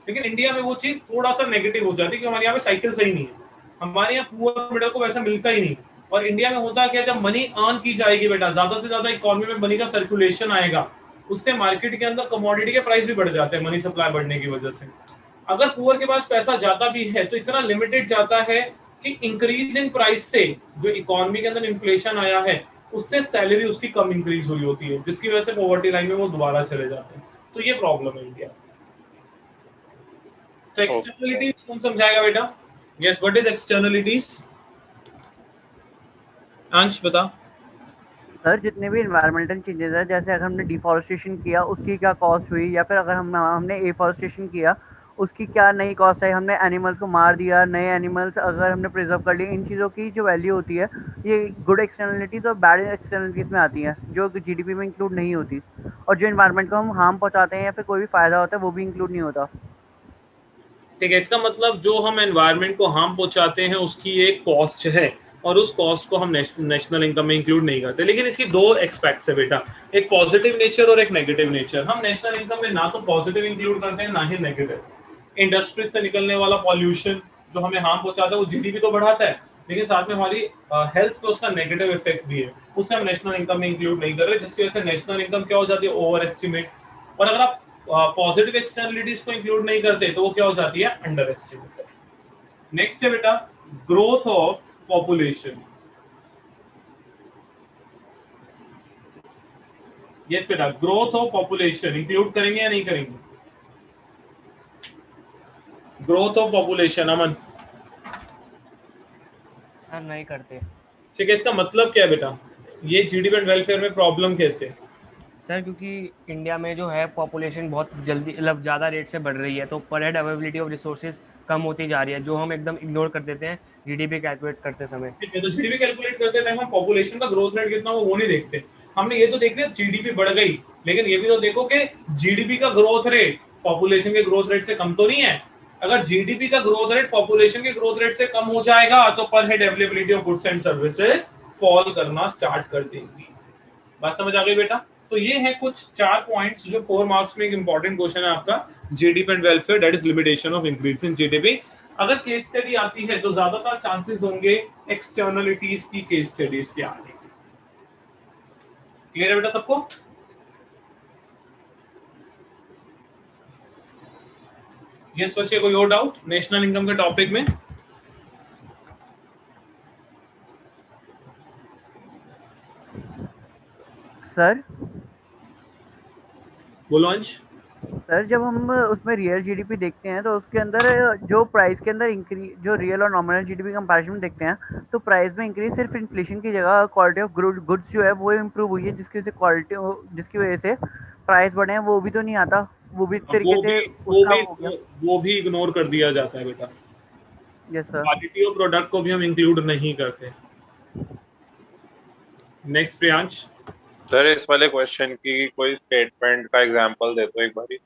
Speaker 3: लेकिन इंडिया में वो चीज थोड़ा सा नेगेटिव हो जाती है कि हमारे यहाँ पे साइकिल सही नहीं है, हमारे यहाँ पुअर मिडिल को वैसा मिलता ही नहीं। और इंडिया में होता क्या, जब मनी अर्न की जाएगी बेटा, ज्यादा से ज्यादा इकोनॉमी में मनी का सर्कुलेशन आएगा, उससे मार्केट के अंदर कमोडिटी के प्राइस भी बढ़ जाते हैं मनी सप्लाई बढ़ने की वजह से। अगर पुअर के पास पैसा जाता भी है तो इतना लिमिटेड जाता है कि इंक्रीज इन प्राइस से जो इकोनॉमी के अंदर इन्फ्लेशन आया है उससे सैलरी उसकी कम इंक्रीज हुई होती है, जिसकी वजह से पॉवर्टी लाइन में वो दोबारा चले जाते हैं, तो ये प्रॉब्लम है इंडिया। तो एक्सटर्नलिटीज कौन समझाएगा बेटा? Yes, what is externalities? अंश बता।
Speaker 4: सर जितने भी इन्वायरमेंटल चेंजेस है, जैसे अगर हमने डिफॉरेस्टेशन किया उसकी क्या कॉस्ट हुई, या फिर अगर हमने एफॉरेस्टेशन किया उसकी क्या नई कॉस्ट है, हमने एनिमल्स को मार दिया, नए एनिमल्स अगर हमने प्रिजर्व कर लिए, इन चीज़ों की जो वैल्यू होती है ये गुड एक्सटर्नलिटीज़ और बैड एक्सटर्नलिटीज़ में आती हैं जो जीडीपी में इंक्लूड नहीं होती, और जो इन्वायरमेंट को हम हार्म पहुंचाते हैं या फिर कोई भी फ़ायदा होता है वो भी इंक्लूड नहीं होता।
Speaker 3: ठीक है, इसका मतलब जो हम एनवायरनमेंट को हार्म पहुंचाते हैं उसकी एक कॉस्ट है और उस कॉस्ट को हम नेशनल इनकम में इंक्लूड नहीं करते, लेकिन इसकी दो एक्सपेक्ट्स है बेटा, एक पॉजिटिव नेचर और एक नेगेटिव नेचर। हम नेशनल इनकम में ना तो पॉजिटिव इंक्लूड करते हैं ना ही नेगेटिव। इंडस्ट्री से निकलने वाला पॉल्यूशन जो हमें हार्म पहुंचाता है वो जीडीपी तो बढ़ाता है, लेकिन साथ में हमारी हेल्थ पे उसका नेगेटिव इफेक्ट भी है, उससे हम नेशनल इनकम में इंक्लूड नहीं कर रहे, जिसकी वजह से नेशनल इनकम क्या हो जाती है, ओवर एस्टिमेट। और अगर आप पॉजिटिव एक्सटर्नलिटीज को इंक्लूड नहीं करते तो वो क्या हो जाती है, अंडर एस्टिमेट। नेक्स्ट है बेटा ग्रोथ ऑफ पॉपुलेशन। यस बेटा, ग्रोथ ऑफ पॉपुलेशन इंक्लूड करेंगे या नहीं करेंगे? ग्रोथ ऑफ पॉपुलेशन, अमन?
Speaker 1: नहीं करते
Speaker 3: ठीक है, इसका मतलब क्या है बेटा, ये जीडीपी एंड वेलफेयर में प्रॉब्लम कैसे?
Speaker 1: सर, क्योंकि इंडिया में जो है पॉपुलेशन बहुत जल्दी मतलब ज़्यादा रेट से बढ़ रही है, तो पर हेड अवेलेबिलिटी ऑफ रिसोर्सेज कम होती जा रही है, जो हम एकदम इग्नोर कर देते हैं जीडीपी कैलकुलेट करते समय।
Speaker 3: ठीक है, तो जीडीपी कैलकुलेट करते टाइम हम पॉपुलेशन का ग्रोथ रेट कितना हो वो नहीं देखते, हमने ये तो देख लिया जीडीपी बढ़ गई, लेकिन ये भी तो देखो कि जीडीपी का ग्रोथ रेट पॉपुलेशन के ग्रोथ रेट से कम तो नहीं है। अगर जीडीपी का ग्रोथ रेट पॉपुलेशन के ग्रोथ रेट से कम हो जाएगा तो पर head availability of goods and services fall करना स्टार्ट कर देगी। बात समझ आ गई बेटा? तो ये है कुछ 4 पॉइंट्स जो 4 मार्क्स में एक इंपॉर्टेंट क्वेश्चन है आपका, GDP and welfare, that is limitation of increase in GDP. अगर केस स्टडी आती है तो ज्यादातर चांसेस होंगे एक्सटर्नलिटीज की केस स्टडीज के आने के। क्लियर है बेटा सबको? यस बच्चे, कोई और डाउट नेशनल इनकम के टॉपिक में?
Speaker 4: सर
Speaker 3: बोलो अंश।
Speaker 4: सर जब हम उसमें रियल जीडीपी देखते हैं तो उसके अंदर जो प्राइस के अंदर इंक्रीज, जो रियल और नॉमिनल जीडीपी कंपैरिजन में देखते हैं तो प्राइस में इंक्रीज सिर्फ इन्फ्लेशन की जगह क्वालिटी ऑफ गुड्स जो है वो इम्प्रूव हुई है, जिसकी वजह से क्वालिटी, जिसकी वजह से प्राइस बढ़े हैं, वो भी तो नहीं आता, वो भी तरीके से उसका हो गया।
Speaker 3: वो भी इग्नोर कर दिया जाता है बेटा।
Speaker 4: Yes sir.
Speaker 3: Quality of product को भी हम इंक्लूड नहीं करते। नेक्स्ट प्रियांश।
Speaker 8: सर इस वाले क्वेश्चन की कोई स्टेटमेंट का एग्जांपल दे दो एक बारी।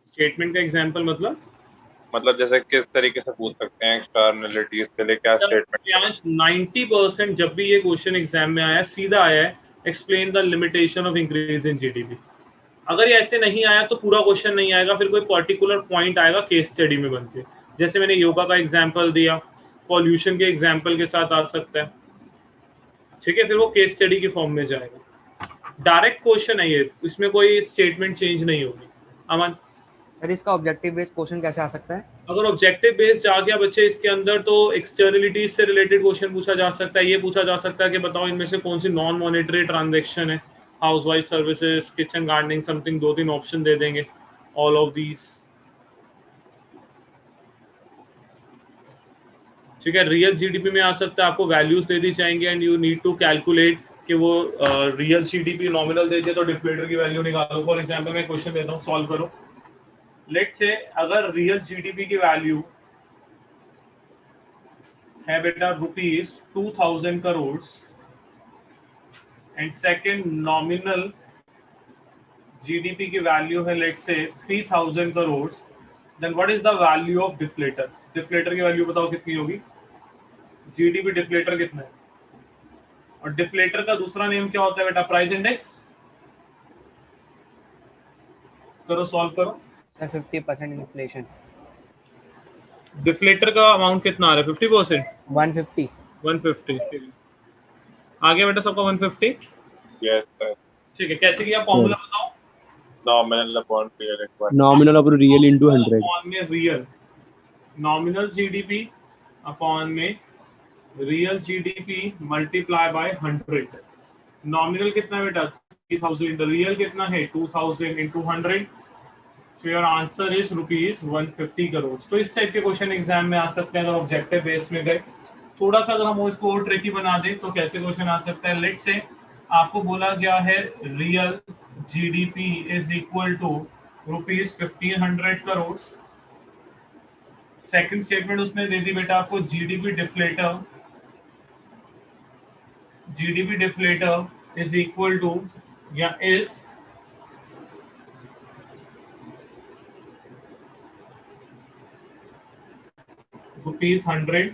Speaker 3: स्टेटमेंट का एग्जांपल
Speaker 8: मतलब जैसे किस तरीके से पूछ सकते हैं एक्सटर्नलिटीज के लिए क्या स्टेटमेंट?
Speaker 3: 90% जब भी ये क्वेश्चन एग्जाम में आया सीधा आया है explain the limitation of increase in GDP. अगर ये ऐसे नहीं आया तो पूरा क्वेश्चन नहीं आएगा, फिर कोई पर्टिकुलर पॉइंट आएगा केस स्टडी में बनके, जैसे मैंने योगा का एग्जांपल दिया, पॉल्यूशन के एग्जांपल के साथ आ सकता है, ठीक है, फिर वो केस स्टडी के फॉर्म में जाएगा। डायरेक्ट क्वेश्चन है ये, इसमें कोई स्टेटमेंट चेंज नहीं होगी। अमन
Speaker 1: सर, इसका ऑब्जेक्टिव बेस्ड क्वेश्चन कैसे आ सकता है?
Speaker 3: अगर ऑब्जेक्टिव बेस्ड आ गया बच्चे इसके अंदर तो एक्सटर्नलिटीज से रिलेटेड क्वेश्चन पूछा जा सकता है। ये पूछा जा सकता है कि बताओ इनमें से कौन सी नॉन मॉनेटरी ट्रांजैक्शन है, housewife services, kitchen gardening, something, 2-3 option दे देंगे, ऑल ऑफ दीज, ठीक है। रियल जीडीपी में आ सकता है, आपको वैल्यूज दे दी जाएंगे and you need to calculate कि वो रियल जीडीपी नॉमिनल दे दिया तो डिफ्लेटर की वैल्यू निकालो। फॉर एग्जांपल मैं क्वेश्चन देता हूँ, सॉल्व करो। लेट्स से अगर रियल जीडीपी की वैल्यू है बेटा rupees 2000 crore and second nominal GDP की वैल्यू है let's say 3000 crore, then what is the value of deflator? Deflator की वैल्यू बताओ कितनी होगी? जीडीपी डिफ्लेटर कितना है? और डिफ्लेटर का दूसरा नेम क्या होता है बेटा? Price index. करो, सॉल्व करो।
Speaker 1: Sir 50% inflation.
Speaker 3: डिफ्लेटर का अमाउंट कितना आ रहा है? 50%।
Speaker 1: 150।
Speaker 3: 150। आ गया बेटा सबका 150?
Speaker 8: Yes sir.
Speaker 3: ठीक है, कैसे किया? फॉर्मूला बताओ।
Speaker 8: Nominal upon real equal
Speaker 2: nominal upon real into 100।
Speaker 3: Upon में रियल, नॉमिनल जीडीपी अपॉन में real GDP multiply by 100। Nominal कितना है बेटा? 3000। रियल कितना है? 2000 into 100। So your answer is rupees 150 crore. तो इस टाइप के क्वेश्चन एग्जाम में आ सकते हैं अगर ऑब्जेक्टिव बेस में गए। थोड़ा सा अगर हम इसको और ट्रिकी बना दें तो कैसे क्वेश्चन आ सकता है? लेट्स से आपको बोला गया है real GDP is equal to rupees 1500 crore. Second statement उसने दे दी बेटा आपको GDP deflator is equal to या इज रुपीज 100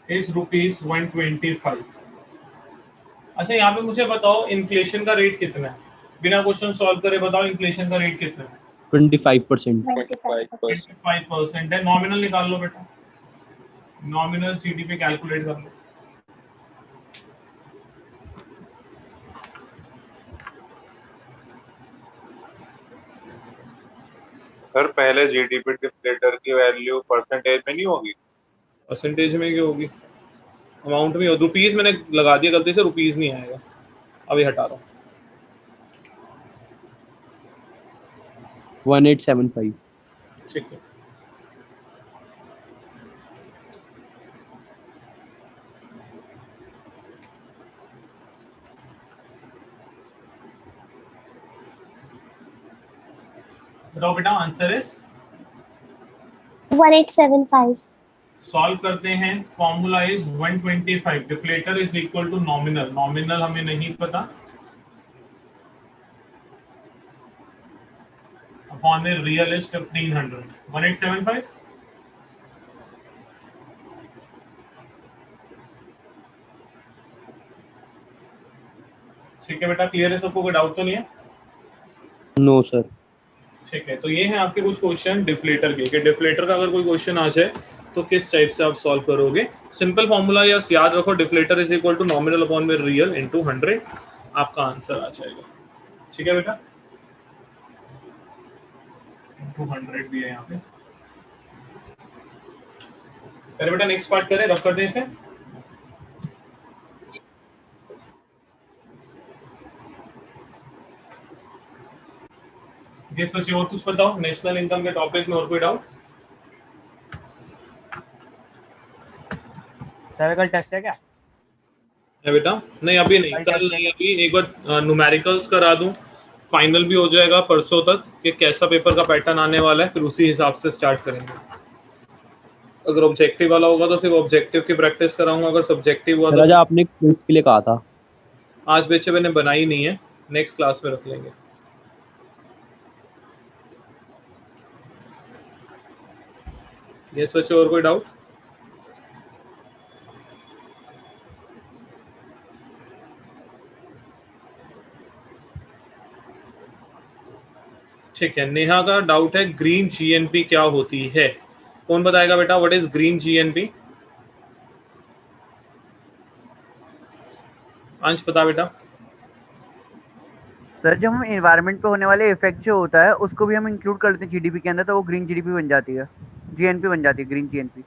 Speaker 3: इज रुपीज 125। अच्छा, यहाँ पे मुझे बताओ इन्फ्लेशन का रेट कितना है? बिना क्वेश्चन सॉल्व करे बताओ इन्फ्लेशन का रेट कितना है?
Speaker 2: 25%।
Speaker 3: 25% है। नॉमिनल निकाल लो बेटा, नॉमिनल जीडीपी कैलकुलेट कर लो।
Speaker 8: सर पहले जीडीपी डिफ्लेटर की वैल्यू परसेंटेज में नहीं होगी?
Speaker 3: परसेंटेज में क्या होगी? अमाउंट में। रुपीज मैंने लगा दिया गलती से, रुपीज नहीं आएगा, अभी हटा रहा हूँ।
Speaker 2: 1875।
Speaker 3: ठीक है, बताओ बेटा आंसर इज
Speaker 7: 1875।
Speaker 3: सॉल्व करते हैं। Formula is 125। Deflator is equal to nominal, nominal हमें नहीं पता, अपॉन में रियल इज 1500। 1875। ठीक है बेटा, क्लियर है सबको? कोई डाउट तो नहीं है?
Speaker 2: No sir.
Speaker 3: ठीक है, तो ये है आपके कुछ क्वेश्चन डिफ्लेटर के, कि डिफ्लेटर का अगर कोई क्वेश्चन आ जाए तो किस टाइप से आप सॉल्व करोगे। सिंपल फॉर्मूला याद रखो, deflator is equal to nominal upon में रियल इनटू 100, आपका आंसर आ जाएगा। ठीक है बेटा, इनटू 100 भी है यहाँ पे। पहले बेटा नेक्स्ट पार्ट करें, रफ कर दें इसे। गेस बच्चे और कुछ बताओ नेशनल इनकम के टॉपिक में, और कोई डाउट?
Speaker 1: सर कल टेस्ट है क्या?
Speaker 3: है बेटा? नहीं अभी नहीं, कल नहीं, अभी एक बार न्यूमेरिकल्स करा दूं, फाइनल भी हो जाएगा परसों तक कि कैसा पेपर का पैटर्न आने वाला है, फिर उसी हिसाब से स्टार्ट करेंगे। अगर ऑब्जेक्टिव वाला होगा तो सिर्फ ऑब्जेक्टिव की प्रैक्टिस कराऊंगा, अगर सब्जेक्टिव हुआ तो
Speaker 2: आपने क्विज के लिए कहा था।
Speaker 3: आज बच्चे मैंने बनाई नहीं है, नेक्स्ट क्लास में रख लेंगे। यस बच्चे, और कोई डाउट? ठीक है, नेहा का डाउट है ग्रीन जीएनपी क्या होती है? कौन बताएगा बेटा व्हाट इज ग्रीन जीएनपी? अंश बता बेटा।
Speaker 4: सर जब हम एनवायरनमेंट पे होने वाले इफेक्ट जो होता है उसको भी हम इंक्लूड कर लेते हैं जीडीपी के अंदर, तो वो ग्रीन जीडीपी बन जाती है, जीएनपी बन जाती है, ग्रीन जीएनपी।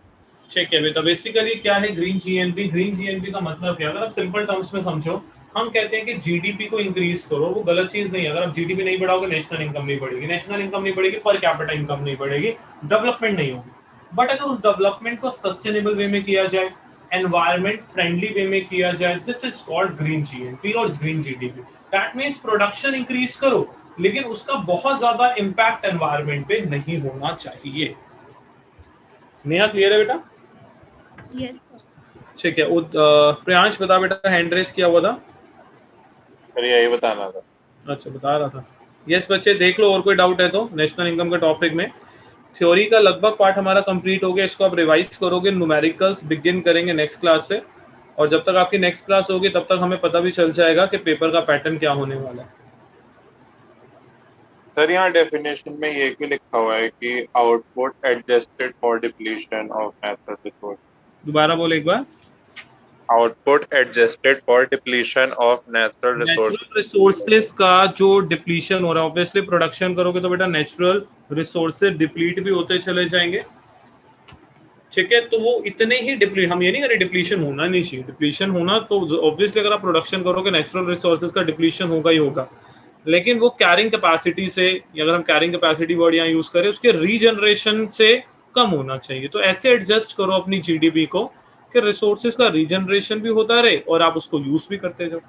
Speaker 3: ठीक है बेटा, बेसिकली क्या है ग्रीन जीएनपी? ग्रीन जीएनपी का मतलब क्या है? अगर आप सिंपल टर्म्स में समझो, हम कहते हैं कि जीडीपी को इंक्रीज करो, वो गलत चीज नहीं है। अगर आप जीडीपी नहीं बढ़ाओगे नेशनल इनकम नहीं बढ़ेगी, नेशनल इनकम नहीं बढ़ेगी, पर कैपिटा इनकम नहीं बढ़ेगी, डेवलपमेंट नहीं होगी। बट अगर उस डेवलपमेंट को सस्टेनेबल वे में किया जाए, एनवायरमेंट फ्रेंडली वे में किया जाए, this is called green GNP और green GDP. That means production increase करो लेकिन उसका बहुत ज्यादा इम्पैक्ट एनवायरमेंट पे नहीं होना चाहिए। नेहा क्लियर है बेटा?
Speaker 10: यस
Speaker 3: ठीक है। प्रियांश बता बेटा, हैंड रेस किया हुआ था।
Speaker 8: सर यही बताना था।
Speaker 3: अच्छा बता रहा था। यस बच्चे देख लो, और कोई डाउट है तो नेशनल इनकम के टॉपिक में। थ्योरी का लगभग पार्ट हमारा कंप्लीट हो गया, इसको आप रिवाइज करोगे, न्यूमेरिकल्स बिगिन करेंगे नेक्स्ट क्लास से, और जब तक आपकी नेक्स्ट क्लास होगी तब तक हमें पता भी चल जाएगा कि पेपर का पैटर्न क्या होने वाला है।
Speaker 8: सर यहाँ डेफिनेशन में ये भी लिखा हुआ है कि output adjusted for depletion of natural resource.
Speaker 3: दोबारा बोल एक बार।
Speaker 8: Output adjusted for depletion of natural resource.
Speaker 3: Natural resources का जो डिप्लीशन हो रहा है, ऑब्वियसली प्रोडक्शन करोगे तो बेटा नेचुरल रिसोर्सेज डिप्लीट भी होते चले जाएंगे। ठीक है, तो वो इतने ही डिप्लीट, हम ये नहीं करें डिप्लीशन होना नहीं चाहिए, डिप्लीशन होना तो ऑब्वियसली अगर आप प्रोडक्शन करोगे नेचुरल रिसोर्सेज का डिप्लीशन होगा ही होगा, लेकिन वो कैरिंग कैपेसिटी से, अगर हम कैरिंग कैपेसिटी वर्ड यहाँ यूज करें, उसके रीजनरेशन से कम होना चाहिए। तो ऐसे एडजस्ट करो अपनी जीडीपी को कि रिसोर्सेज का रीजनरेशन भी होता रहे और आप उसको यूज भी करते जाओ।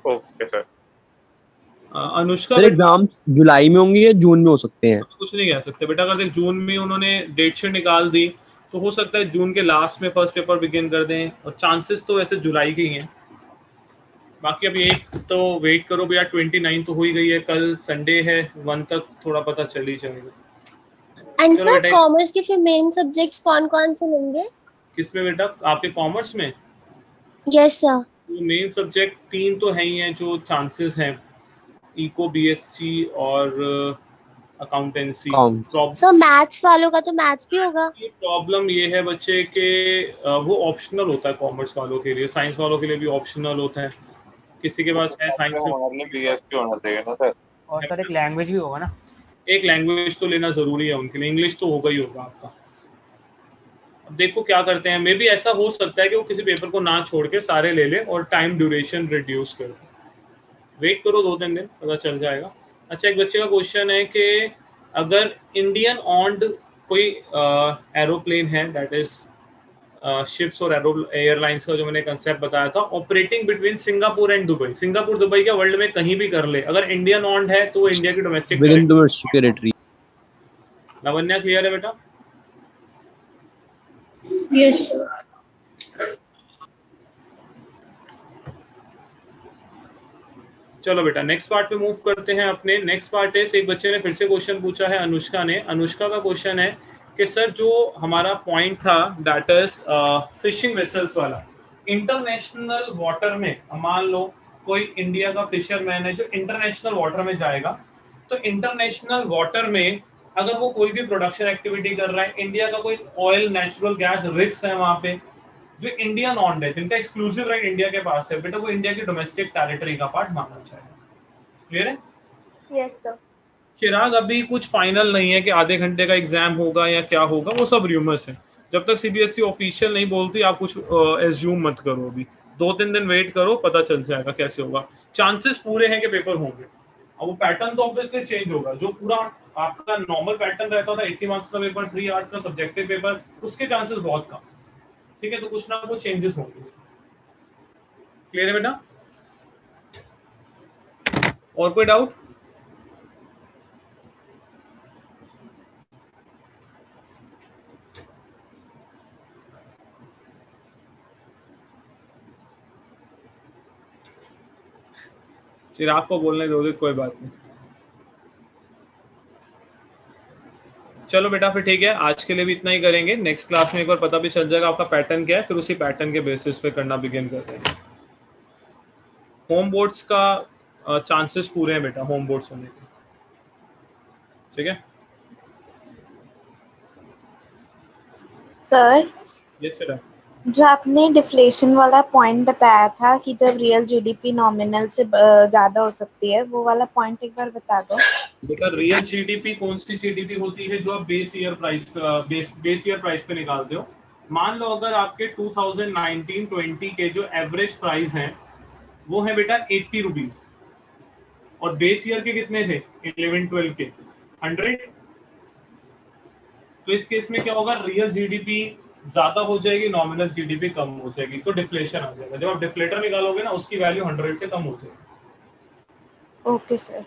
Speaker 8: Okay sir.
Speaker 3: Anushka
Speaker 2: sir exam जुलाई में होंगे या जून में हो सकते हैं?
Speaker 3: कुछ नहीं कह सकते बेटा, अगर जून में उन्होंने डेट शीट निकाल दी तो हो सकता है जून के लास्ट में फर्स्ट पेपर बिगिन कर दें, और चांसेस तो वैसे जुलाई के ही हैं। बाकी अभी एक तो वेट करो भैया, 29 तो हो ही गई है, कल संडे है, 1 तक थोड़ा पता चल ही जाएगा।
Speaker 7: एंड
Speaker 3: चलो
Speaker 7: सर
Speaker 3: बेटा,
Speaker 7: कॉमर्स के फिर मेन सब्जेक्ट्स कौन कौन से लेंगे?
Speaker 3: किसमें बेटा? आपके कॉमर्स में
Speaker 7: यस सर।
Speaker 3: मेन सब्जेक्ट 3 तो है ही हैं जो चांसेस हैं, इको, बीएससी और अकाउंटेंसी।
Speaker 7: सर मैथ्स वालों का तो मैथ्स भी होगा।
Speaker 3: प्रॉब्लम ये है बच्चे के वो ऑप्शनल होता है कॉमर्स वालों के लिए, साइंस वालों के लिए भी ऑप्शनल होता है। किसी के पास है साइंस में
Speaker 8: बीएससी होना चाहिए ना सर।
Speaker 1: और सर एक लैंग्वेज भी होगा ना?
Speaker 3: एक लैंग्वेज तो लेना जरूरी है उनके लिए, इंग्लिश तो होगा ही होगा आपका। अब देखो क्या करते हैं, मे भी ऐसा हो सकता है कि वो किसी पेपर को ना छोड़ के सारे ले ले और टाइम ड्यूरेशन रिड्यूस कर दे। वेट करो 2-3 दिन, पता चल जाएगा। अच्छा, एक बच्चे का क्वेश्चन है कि अगर इंडियन ऑन्ड कोई एरोप्लेन है, दैट इज शिप्स और एयरलाइंस का जो मैंने कंसेप्ट बताया था, operating between Singapore and Dubai, Singapore Dubai क्या वर्ल्ड में कहीं भी कर ले, अगर इंडियन ऑन्ड है तो वो इंडिया की डोमेस्टिक
Speaker 2: टेरिटरी।
Speaker 3: लावण्या क्लियर है बेटा?
Speaker 10: यस
Speaker 3: चलो बेटा नेक्स्ट पार्ट पे मूव करते हैं अपने। नेक्स्ट पार्ट है, एक बच्चे ने फिर से क्वेश्चन पूछा है, अनुष्का ने। अनुष्का का क्वेश्चन है कि सर जो हमारा पॉइंट था दैट इज फिशिंग वेसल्स वाला, इंटरनेशनल वाटर में, मान लो कोई इंडिया का फिशरमैन है जो इंटरनेशनल वाटर में जाएगा, तो इंटरनेशनल वाटर में अगर वो कोई भी प्रोडक्शन एक्टिविटी कर रहा है, इंडिया का कोई ऑयल, नेचुरल गैस रिस्क है वहां पे, जो इंडियन ऑन्ड है, जिनका एक्सक्लूसिव राइट इंडिया के पास है, बेटा वो इंडिया की डोमेस्टिक टेरिटरी का पार्ट माना जाएगा। क्लियर है?
Speaker 10: Yes sir.
Speaker 3: चिराग अभी कुछ फाइनल नहीं है कि आधे घंटे का एग्जाम होगा या क्या होगा, वो सब रूमर्स है। जब तक सीबीएसई ऑफिशियल नहीं बोलती आप कुछ एज्यूम मत करो, अभी 2-3 दिन वेट करो, पता चल जाएगा कैसे होगा। चांसेस पूरे हैं कि पेपर होंगे। अब वो पैटर्न तो ऑब्वियसली चेंज होगा, जो पूरा आपका नॉर्मल पैटर्न रहता था 80 मार्क्स का पेपर, 3 आवर्स का सब्जेक्टिव पेपर, उसके चांसेस बहुत कम। ठीक है, तो कुछ ना कुछ चेंजेस होंगे। क्लियर है बेटा? और कोई डाउट? चिराग को बोलने दोगे, कोई बात नहीं। चलो बेटा फिर ठीक है, आज के लिए भी इतना ही करेंगे। नेक्स्ट क्लास में एक बार पता भी चल जाएगा आपका पैटर्न क्या है, फिर उसी पैटर्न के बेसिस पे करना बिगिन कर देंगे। होम बोर्ड्स का चांसेस पूरे हैं बेटा, होम बोर्ड्स होने के। ठीक है
Speaker 10: सर,
Speaker 3: यस बेटा।
Speaker 10: जो आपने डिफ्लेशन वाला पॉइंट बताया था कि जब रियल जीडीपी नॉमिनल से ज्यादा हो सकती है, वो वाला पॉइंट एक बार बता दो
Speaker 3: बेटा। रियल जीडीपी कौन सी जीडीपी होती है? जो आप बेस ईयर प्राइस पे निकालते हो। मान लो अगर आपके 2019-20 के जो एवरेज प्राइस हैं वो है बेटा 80 रुपीज, और बेस ईयर के कितने थे? 11-12 के 100। तो इस केस में क्या होगा? रियल जीडीपी ज्यादा हो जाएगी, नॉमिनल जीडीपी कम हो जाएगी, तो डिफ्लेशन आ जाएगा। जब आप डिफ्लेटर निकालोगे ना, उसकी वैल्यू 100 से कम हो जाएगी।
Speaker 10: Okay sir.